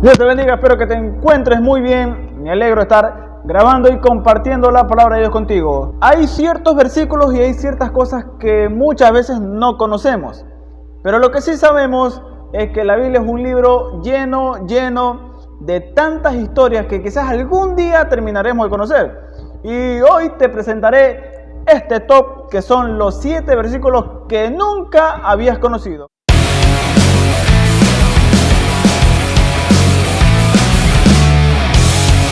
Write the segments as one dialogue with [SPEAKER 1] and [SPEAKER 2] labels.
[SPEAKER 1] Dios te bendiga, espero que te encuentres muy bien. Me alegro de estar grabando y compartiendo la palabra de Dios contigo. Hay ciertos versículos y hay ciertas cosas que muchas veces no conocemos. Pero lo que sí sabemos es que la Biblia es un libro lleno de tantas historias que quizás algún día terminaremos de conocer. Y hoy te presentaré este top que son los 7 versículos que nunca habías conocido.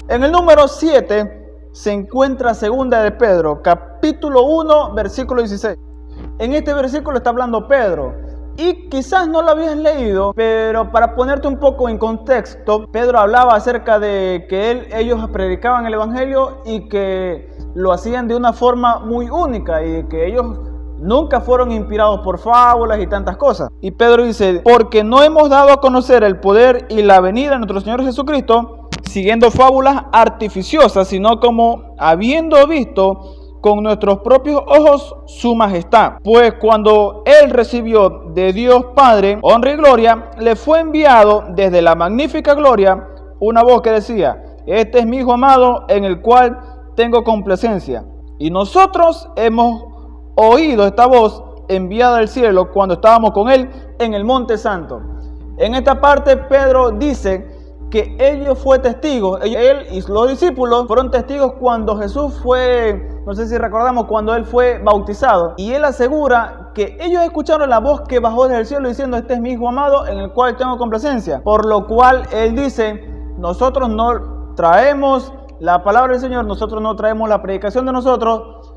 [SPEAKER 1] En el número 7 se encuentra Segunda de Pedro, capítulo 1, versículo 16. En este versículo está hablando Pedro y quizás no lo habías leído, pero para ponerte un poco en contexto, Pedro hablaba acerca de que ellos predicaban el evangelio y que lo hacían de una forma muy única y que ellos nunca fueron inspirados por fábulas y tantas cosas. Y Pedro dice, porque no hemos dado a conocer el poder y la venida de nuestro Señor Jesucristo siguiendo fábulas artificiosas, sino como habiendo visto con nuestros propios ojos su majestad. Pues cuando él recibió de Dios Padre honra y gloria, le fue enviado desde la magnífica gloria una voz que decía, este es mi Hijo amado en el cual tengo complacencia. Y nosotros hemos oído esta voz enviada del cielo cuando estábamos con él en el Monte Santo. En esta parte Pedro dice que ellos fue testigos, él y los discípulos fueron testigos cuando Jesús fue, no sé si recordamos, cuando él fue bautizado. Y él asegura que ellos escucharon la voz que bajó desde el cielo diciendo, este es mi Hijo amado en el cual tengo complacencia. Por lo cual él dice, nosotros no traemos la palabra del Señor, nosotros no traemos la predicación de nosotros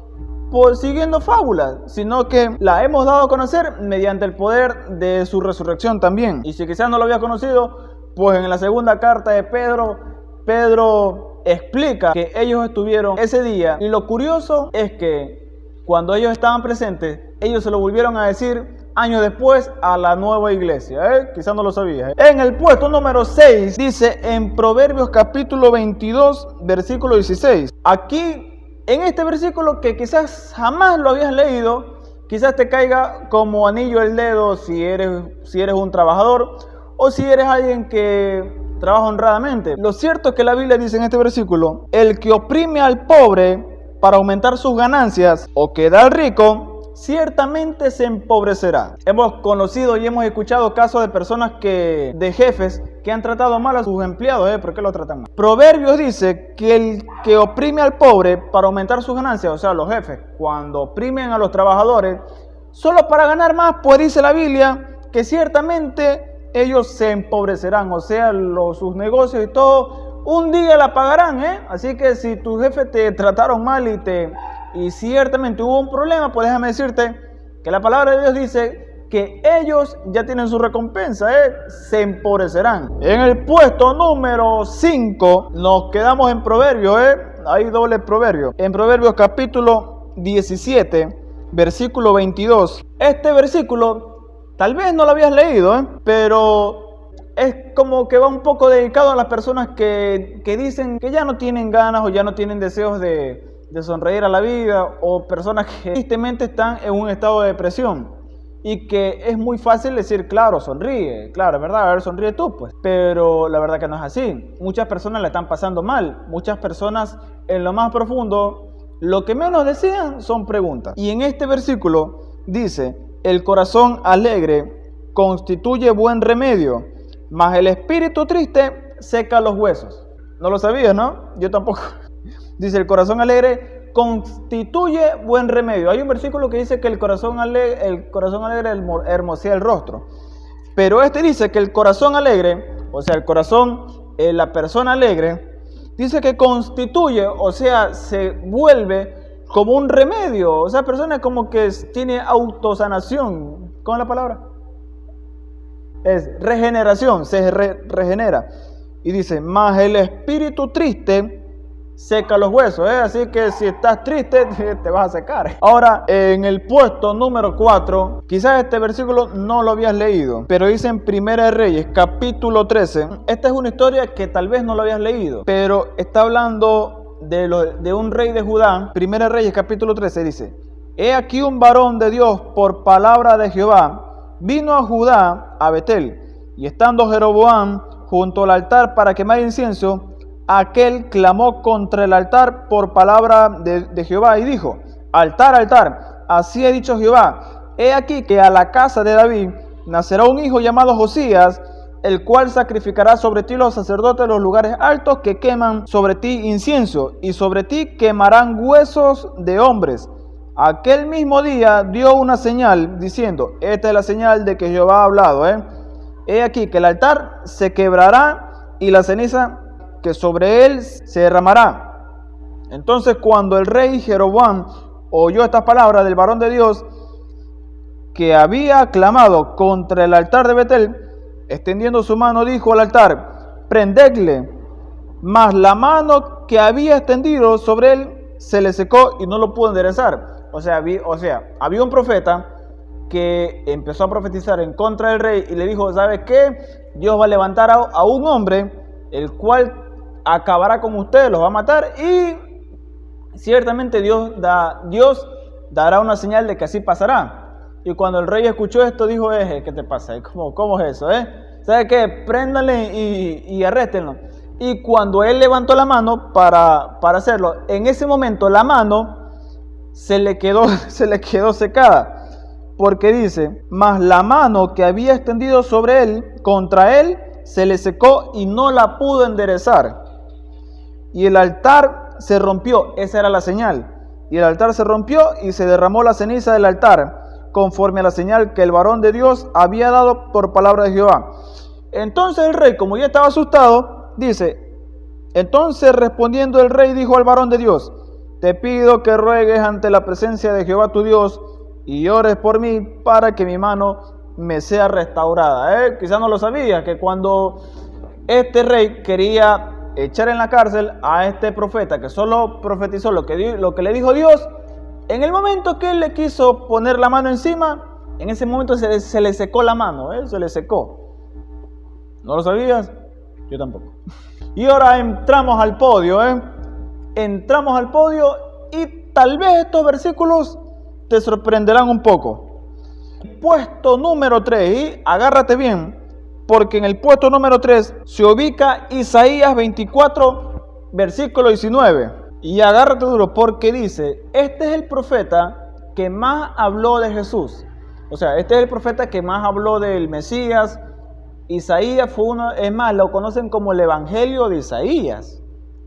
[SPEAKER 1] por siguiendo fábulas, sino que la hemos dado a conocer mediante el poder de su resurrección también. Y si quizás no lo habías conocido, pues en la segunda carta de Pedro explica que ellos estuvieron ese día. Y lo curioso es que cuando ellos estaban presentes, ellos se lo volvieron a decir años después a la nueva iglesia. Quizás no lo sabías. En el puesto número 6 dice en Proverbios capítulo 22, versículo 16. Aquí, en este versículo que quizás jamás lo habías leído, quizás te caiga como anillo al dedo si eres un trabajador o si eres alguien que trabaja honradamente. Lo cierto es que la Biblia dice en este versículo, el que oprime al pobre para aumentar sus ganancias o que da al rico, ciertamente se empobrecerá. Hemos conocido y hemos escuchado casos de personas de jefes que han tratado mal a sus empleados. ¿Por qué lo tratan mal? Proverbios dice que el que oprime al pobre para aumentar sus ganancias, o sea, los jefes, cuando oprimen a los trabajadores, solo para ganar más, pues dice la Biblia que ciertamente ellos se empobrecerán, o sea, sus negocios y todo, un día la pagarán, Así que si tus jefes te trataron mal y ciertamente hubo un problema, pues déjame decirte que la palabra de Dios dice que ellos ya tienen su recompensa, se empobrecerán. En el puesto número 5 nos quedamos en Proverbios, hay doble proverbio. En Proverbios capítulo 17, versículo 22. Este versículo tal vez no lo habías leído, pero es como que va un poco dedicado a las personas que dicen que ya no tienen ganas o ya no tienen deseos de sonreír a la vida, o personas que tristemente están en un estado de depresión y que es muy fácil decir, claro, sonríe, claro, es verdad, a ver, sonríe tú, pues. Pero la verdad que no es así. Muchas personas la están pasando mal, muchas personas en lo más profundo lo que menos desean son preguntas. Y en este versículo dice, el corazón alegre constituye buen remedio, mas el espíritu triste seca los huesos. No lo sabías, ¿no? Yo tampoco. Dice, el corazón alegre constituye buen remedio. Hay un versículo que dice que el corazón alegre hermosea el rostro. Pero este dice que el corazón alegre, o sea, el corazón, la persona alegre, dice que constituye, o sea, se vuelve como un remedio. O sea, persona como que tiene autosanación. ¿Cómo es la palabra? Es regeneración, se regenera. Y dice, mas el espíritu triste seca los huesos. Así que si estás triste, te vas a secar. Ahora, en el puesto número 4, quizás este versículo no lo habías leído, pero dice en Primera de Reyes, capítulo 13. Esta es una historia que tal vez no lo habías leído, pero está hablando de un rey de Judá. Primera Reyes capítulo 13 dice, he aquí un varón de Dios por palabra de Jehová vino a Judá a Betel, y estando Jeroboam junto al altar para quemar incienso, aquel clamó contra el altar por palabra de Jehová y dijo: altar, altar, así ha dicho Jehová, he aquí que a la casa de David nacerá un hijo llamado Josías, el cual sacrificará sobre ti los sacerdotes de los lugares altos que queman sobre ti incienso, y sobre ti quemarán huesos de hombres. Aquel mismo día dio una señal diciendo: esta es la señal de que Jehová ha hablado, he aquí que el altar se quebrará y la ceniza que sobre él se derramará. Entonces, cuando el rey Jeroboam oyó estas palabras del varón de Dios que había clamado contra el altar de Betel, extendiendo su mano, dijo al altar: prendedle. Mas la mano que había extendido sobre él se le secó y no lo pudo enderezar. O sea, había un profeta que empezó a profetizar en contra del rey y le dijo: ¿sabes qué? Dios va a levantar a un hombre, el cual acabará con ustedes, los va a matar, y ciertamente Dios dará una señal de que así pasará. Y cuando el rey escuchó esto, dijo: ¿qué te pasa? ¿Cómo es eso? ¿Sabes qué? Préndanle y arréstenlo. Y cuando él levantó la mano para hacerlo, en ese momento la mano se le quedó secada. Porque dice: mas la mano que había extendido sobre él, contra él, se le secó y no la pudo enderezar. Y el altar se rompió, esa era la señal. Y el altar se rompió y se derramó la ceniza del altar, conforme a la señal que el varón de Dios había dado por palabra de Jehová. Entonces el rey, como ya estaba asustado, dice: entonces respondiendo el rey dijo al varón de Dios: te pido que ruegues ante la presencia de Jehová tu Dios y ores por mí para que mi mano me sea restaurada. Quizás no lo sabía, que cuando este rey quería echar en la cárcel a este profeta que solo profetizó lo que le dijo Dios, en el momento que él le quiso poner la mano encima, en ese momento se le secó la mano, se le secó. ¿No lo sabías? Yo tampoco. Y ahora entramos al podio, entramos al podio y tal vez estos versículos te sorprenderán un poco. Puesto número 3, y agárrate bien, porque en el puesto número 3 se ubica Isaías 24, versículo 19. Y agárrate duro, porque dice: este es el profeta que más habló de Jesús. O sea, este es el profeta que más habló del Mesías. Isaías fue uno, es más, lo conocen como el Evangelio de Isaías,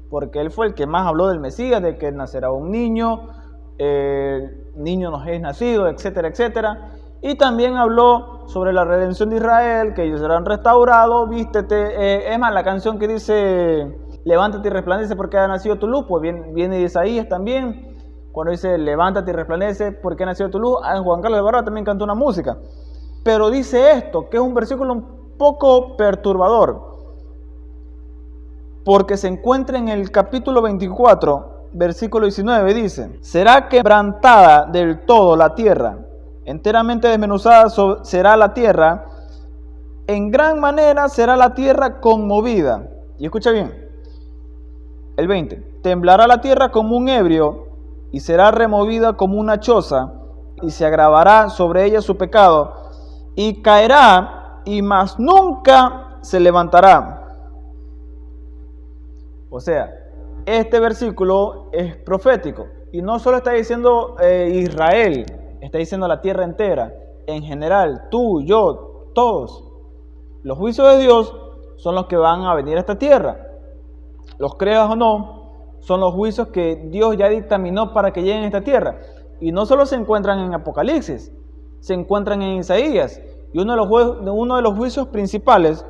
[SPEAKER 1] porque él fue el que más habló del Mesías, de que nacerá un niño, niño nos es nacido, etcétera, etcétera. Y también habló sobre la redención de Israel, que ellos serán restaurados, vístete. Es más, la canción que dice: levántate y resplandece porque ha nacido tu luz, pues viene de Isaías también. Cuando dice: levántate y resplandece porque ha nacido tu luz, Juan Carlos Alvarado también cantó una música. Pero dice esto, que es un versículo un poco perturbador, porque se encuentra en el capítulo 24, versículo 19, dice: será quebrantada del todo la tierra, enteramente desmenuzada será la tierra, en gran manera será la tierra conmovida. Y escucha bien, el 20, temblará la tierra como un ebrio, y será removida como una choza, y se agravará sobre ella su pecado, y caerá, y más nunca se levantará. O sea, este versículo es profético, y no solo está diciendo Israel, está diciendo la tierra entera, en general, tú, yo, todos. Los juicios de Dios son los que van a venir a esta tierra. Los creas o no, son los juicios que Dios ya dictaminó para que lleguen a esta tierra. Y no solo se encuentran en Apocalipsis, se encuentran en Isaías. Y uno de los juicios principales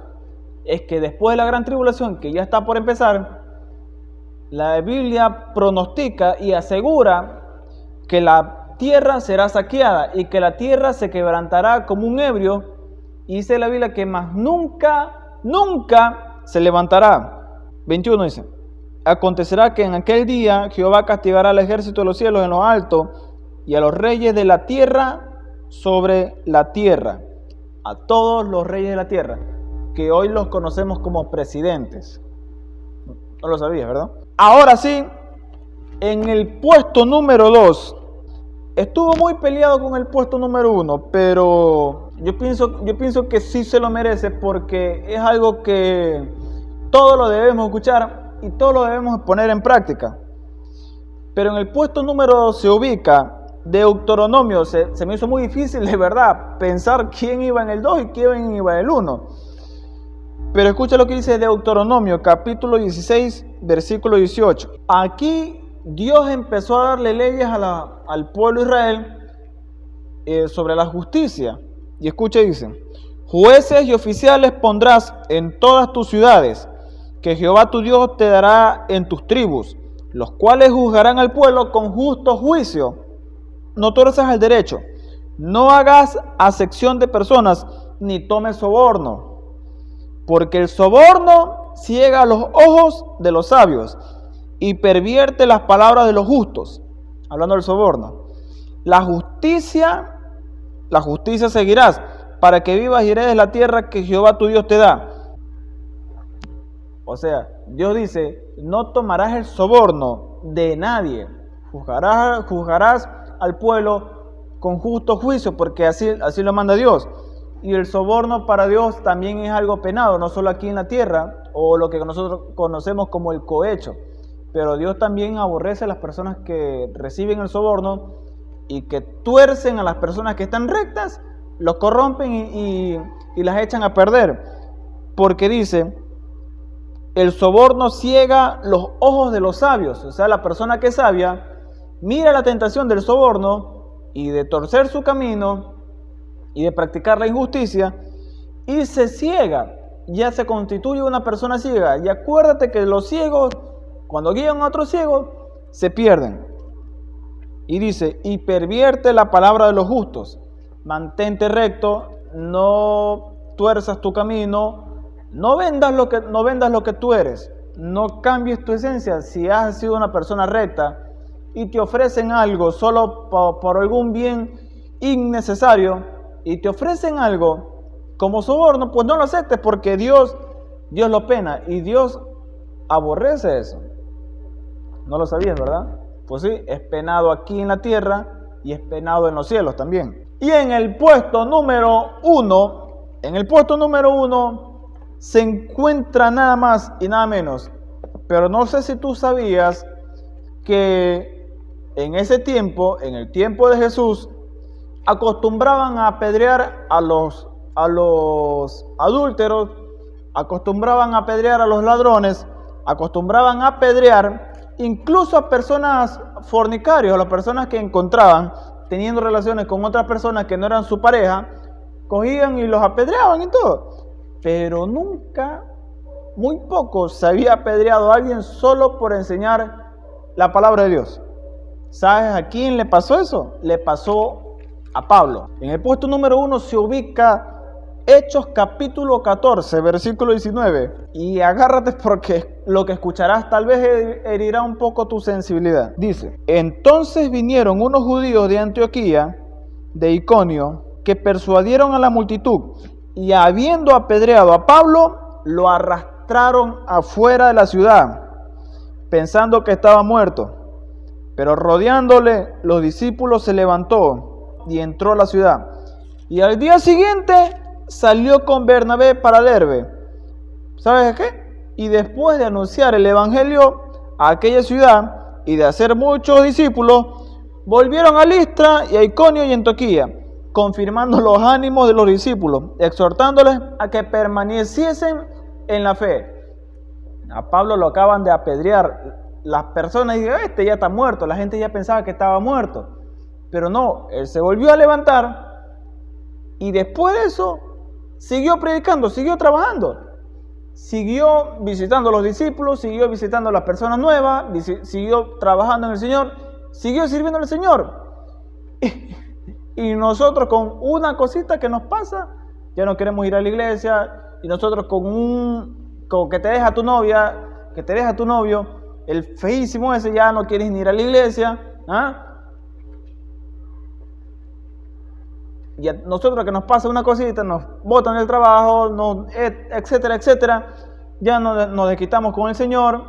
[SPEAKER 1] es que después de la gran tribulación, que ya está por empezar, la Biblia pronostica y asegura que la tierra será saqueada y que la tierra se quebrantará como un ebrio, y dice la Biblia que más nunca, nunca se levantará. 21 dice: acontecerá que en aquel día Jehová castigará al ejército de los cielos en lo alto y a los reyes de la tierra sobre la tierra, a todos los reyes de la tierra, que hoy los conocemos como presidentes. No lo sabías, ¿verdad? Ahora sí, en el puesto número 2, estuvo muy peleado con el puesto número 1, pero Yo pienso que sí se lo merece porque es algo que todos lo debemos escuchar y todos lo debemos poner en práctica. Pero en el puesto número 2 se ubica Deuteronomio. Se me hizo muy difícil, de verdad, pensar quién iba en el 2 y quién iba en el 1. Pero escucha lo que dice Deuteronomio, capítulo 16, versículo 18. Aquí Dios empezó a darle leyes al pueblo de Israel sobre la justicia. Y escucha, dice: jueces y oficiales pondrás en todas tus ciudades, que Jehová tu Dios te dará en tus tribus, los cuales juzgarán al pueblo con justo juicio. No tuerzas el derecho, no hagas acepción de personas, ni tomes soborno, porque el soborno ciega los ojos de los sabios y pervierte las palabras de los justos. Hablando del soborno. La justicia seguirás, para que vivas y heredes la tierra que Jehová tu Dios te da. O sea, Dios dice: no tomarás el soborno de nadie, juzgarás al pueblo con justo juicio, porque así lo manda Dios. Y el soborno para Dios también es algo penado, no solo aquí en la tierra, o lo que nosotros conocemos como el cohecho. Pero Dios también aborrece a las personas que reciben el soborno y que tuercen a las personas que están rectas, los corrompen y las echan a perder. Porque dice: el soborno ciega los ojos de los sabios. O sea, la persona que es sabia mira la tentación del soborno y de torcer su camino y de practicar la injusticia, y se ciega, ya se constituye una persona ciega. Y acuérdate que los ciegos, cuando guían a otros ciegos, se pierden. Y dice: y pervierte la palabra de los justos. Mantente recto, no tuerzas tu camino, no vendas lo que tú eres, no cambies tu esencia. Si has sido una persona recta y te ofrecen algo solo por algún bien innecesario, y te ofrecen algo como soborno, pues no lo aceptes, porque Dios lo pena y Dios aborrece eso. No lo sabías, ¿verdad? Pues sí, es penado aquí en la tierra y es penado en los cielos también. Y en el puesto número 1 se encuentra nada más y nada menos. Pero no sé si tú sabías que en ese tiempo, en el tiempo de Jesús, acostumbraban a apedrear a los adúlteros, acostumbraban a apedrear a los ladrones, acostumbraban a apedrear incluso a personas fornicarios, a las personas que encontraban teniendo relaciones con otras personas que no eran su pareja, cogían y los apedreaban y todo. Pero nunca, muy poco, se había apedreado a alguien solo por enseñar la palabra de Dios. ¿Sabes a quién le pasó eso? Le pasó a Pablo. En el puesto número 1 se ubica Hechos capítulo 14, versículo 19. Y agárrate, porque lo que escucharás tal vez herirá un poco tu sensibilidad. Dice: entonces vinieron unos judíos de Antioquía, de Iconio, que persuadieron a la multitud, y habiendo apedreado a Pablo, lo arrastraron afuera de la ciudad, pensando que estaba muerto. Pero rodeándole, los discípulos se levantó y entró a la ciudad. Y al día siguiente salió con Bernabé para Derbe. ¿Sabes qué? Y después de anunciar el evangelio a aquella ciudad y de hacer muchos discípulos, volvieron a Listra y a Iconio y Antioquía, confirmando los ánimos de los discípulos, exhortándoles a que permaneciesen en la fe. A Pablo lo acaban de apedrear las personas y dicen: este ya está muerto. La gente ya pensaba que estaba muerto, pero no, él se volvió a levantar y después de eso siguió predicando, siguió trabajando, siguió visitando a los discípulos, siguió visitando a las personas nuevas, siguió trabajando en el Señor, siguió sirviendo al Señor. Y nosotros, con una cosita que nos pasa, ya no queremos ir a la iglesia. Y nosotros con que te deja tu novia, que te deja tu novio, el feísimo ese, ya no quieres ni ir a la iglesia. Y a nosotros, que nos pasa una cosita, nos botan del trabajo, etcétera, etcétera, ya nos desquitamos con el Señor,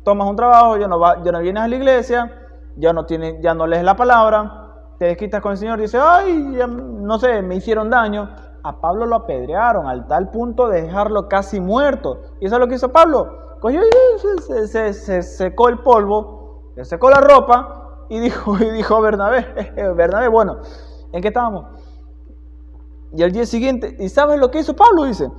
[SPEAKER 1] tomas un trabajo, ya no vienes a la iglesia, ya no lees la palabra, te desquitas con el Señor, dices: ay, ya, no sé, me hicieron daño, a Pablo lo apedrearon al tal punto de dejarlo casi muerto. ¿Y eso es lo que hizo Pablo? Cogió y se secó el polvo, se secó la ropa y dijo a Bernabé, bueno, ¿en qué estábamos? Y al día siguiente, ¿y sabes lo que hizo Pablo? Dice,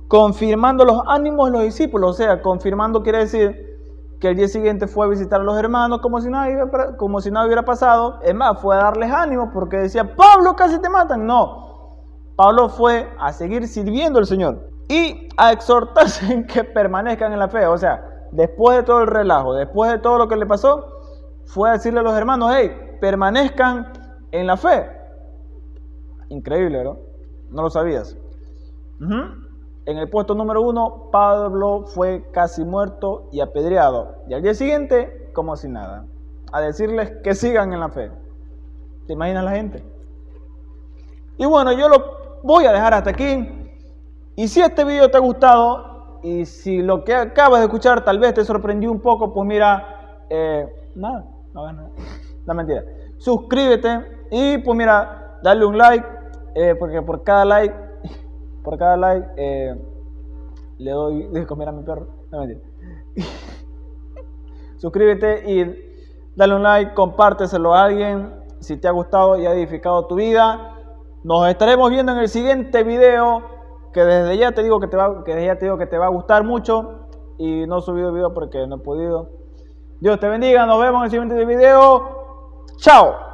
[SPEAKER 1] confirmando los ánimos de los discípulos. O sea, confirmando quiere decir que el día siguiente fue a visitar a los hermanos como si nada hubiera pasado. Es más, fue a darles ánimo porque decía, Pablo, casi te matan. No, Pablo fue a seguir sirviendo al Señor y a exhortarse en que permanezcan en la fe. O sea, después de todo el relajo, después de todo lo que le pasó, fue a decirle a los hermanos, hey, permanezcan en la fe. Increíble, ¿no? No lo sabías. En el puesto número 1, Pablo fue casi muerto y apedreado. Y al día siguiente, como si nada, a decirles que sigan en la fe. ¿Te imaginas la gente? Y bueno, yo lo voy a dejar hasta aquí. Y si este video te ha gustado, y si lo que acabas de escuchar tal vez te sorprendió un poco, pues mira, nada, no mentira. Suscríbete y pues mira, dale un like, porque por cada like le doy de comer a mi perro. No mentira. Suscríbete y dale un like, compárteselo a alguien si te ha gustado y ha edificado tu vida. Nos estaremos viendo en el siguiente video, que desde ya te digo que te va a gustar mucho, y no he subido video porque no he podido. Dios te bendiga, nos vemos en el siguiente video. Chao.